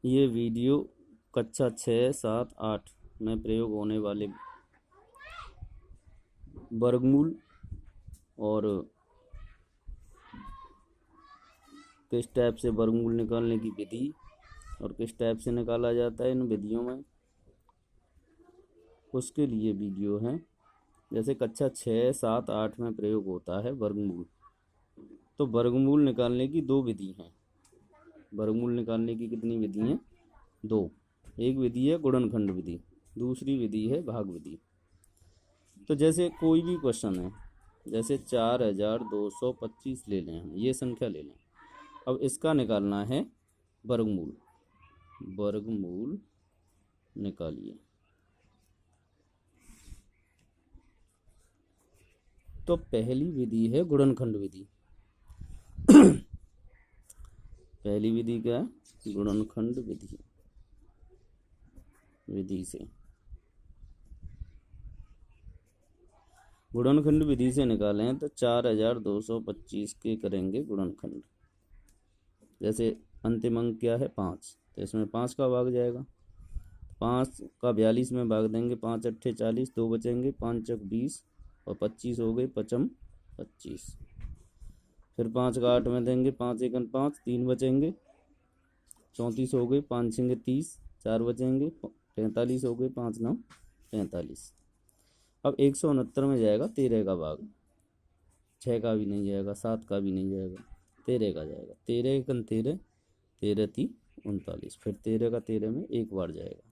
ये वीडियो कक्षा 6, 7, 8 में प्रयोग होने वाले वर्गमूल और किस टाइप से वर्गमूल निकालने की विधि और किस टाइप से निकाला जाता है इन विधियों में, उसके लिए वीडियो है। जैसे कक्षा 6, 7, 8 में प्रयोग होता है वर्गमूल, तो वर्गमूल निकालने की दो विधि हैं। वर्गमूल निकालने की कितनी विधि हैं? दो। एक विधि है गुणनखंड विधि, दूसरी विधि है भाग विधि। तो जैसे कोई भी क्वेश्चन है, जैसे 4225 ले लें, हम ये संख्या ले लें। अब इसका निकालना है वर्गमूल। वर्गमूल निकालिए। तो पहली विधि है गुणनखंड विधि। पहली विधि क्या है? गुणनखंड विधि। विधि से गुणनखंड विधि से निकालें तो 4225 के करेंगे गुणनखंड। जैसे अंतिम अंक क्या है? 5, तो इसमें 5 का भाग जाएगा। 5 का 42 में भाग देंगे, 5 अट्ठे 40, 2 बचेंगे, 5 चक 20 और 25 हो गए, 5 25। फिर 5 का 8 में देंगे, 5 एकन 5, 3 बचेंगे, 34 हो गए, 5 छेंगे 30, 4 बचेंगे, 45 हो गए, 5 9 45। अब 169 में जाएगा 13 का भाग। 6 का भी नहीं जाएगा, 7 का भी नहीं जाएगा, 13 का जाएगा। 13 एकन 13, 13 × 3 = 39। फिर 13 का 13 में एक बार जाएगा।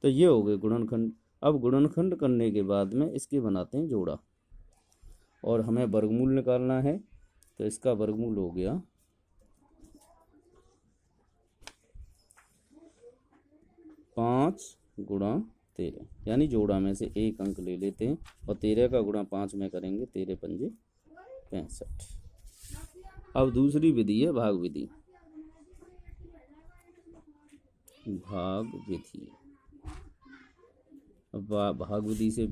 तो ये हो गए गुणनखंड। अब गुणनखंड करने के बाद में इसके बनाते हैं जोड़ा, और हमें वर्गमूल निकालना है। तो इसका वर्गमूल हो गया 5 × 13, यानी जोड़ा में से एक अंक ले लेते हैं और 13 का गुणा 5 में करेंगे, 13 पंजे 65। अब दूसरी विधि है भाग विधि। भाग विधि। अब भाग विधि से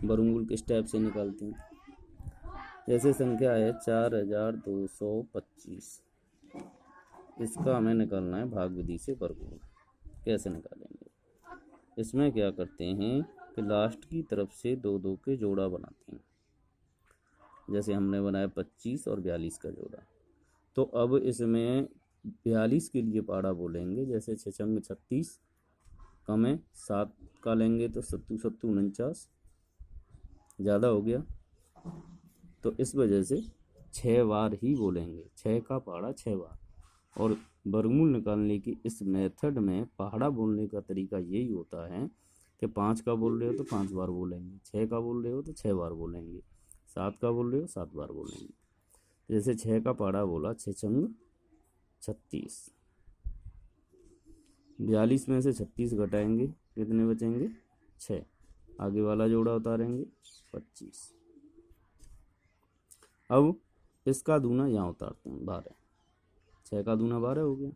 वर्गमूल किस टाइप से निकालते हैं? जैसे संख्या है 4225, इसका हमें निकालना है भाग विधि से वर्गमूल। कैसे निकालेंगे? इसमें क्या करते हैं कि लास्ट की तरफ से 2 2 के जोड़ा बनाते हैं। जैसे हमने बनाया 25 और 42 का जोड़ा। तो अब इसमें 42 के लिए पाड़ा बोलेंगे। जैसे 6 छंग 36, कम है 7 का लेंगे तो 7 7 49, ज़्यादा हो गया, तो इस वजह से 6 बार ही बोलेंगे। 6 का पहाड़ा 6 बार। और वर्गमूल निकालने की इस मेथड में पहाड़ा बोलने का तरीका यही होता है कि 5 का बोल रहे हो तो 5 बार बोलेंगे, 6 का बोल रहे हो तो 6 बार बोलेंगे, 7 का बोल रहे हो 7 बार बोलेंगे। जैसे 6 का पहाड़ा बोला, 6 छंग 36, 42 में से 36 घटाएंगे, कितने बचेंगे? 6। आगे वाला जोड़ा उतारेंगे, 25। अब इसका दूना यहाँ उतारते हैं, 12। 6 का दूना 12 हो गया।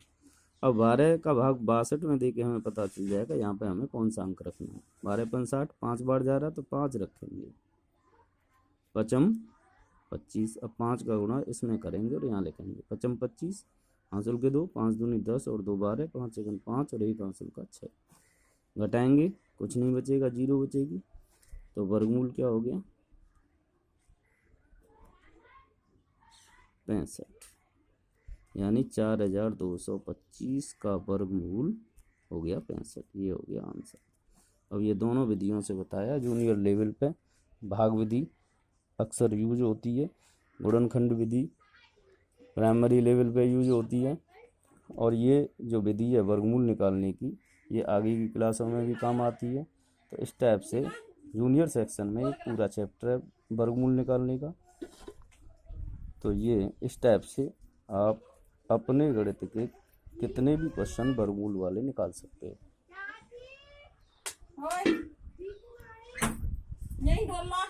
अब 12 का भाग 62 में देके हमें पता चल जाएगा यहाँ पे हमें कौन सा अंक रखना है। 12 × 60, 5 बार जा रहा है तो 5 रखेंगे, 5 25। अब 5 का गुणा इसमें करेंगे और यहाँ लिखेंगे 5 25, हासिल के 2, 5 दूनी 10 और 2 12, 5 एकन 5 और 1 हासिल का 6। घटाएंगे, कुछ नहीं बचेगा, 0 बचेगी। तो वर्गमूल क्या हो गया? 65, यानी 4225 का वर्गमूल हो गया 65। ये हो गया आंसर। अब ये दोनों विधियों से बताया। जूनियर लेवल पे भाग विधि अक्सर यूज होती है, गुणनखंड विधि प्राइमरी लेवल पे यूज होती है, और ये जो विधि है वर्गमूल निकालने की, ये आगे की क्लासों में भी काम आती है। तो इस टाइप से जूनियर सेक्शन में एक पूरा चैप्टर है वर्गमूल निकालने का। तो ये इस टाइप से आप अपने गणित के कितने भी क्वेश्चन वर्गमूल वाले निकाल सकते हो।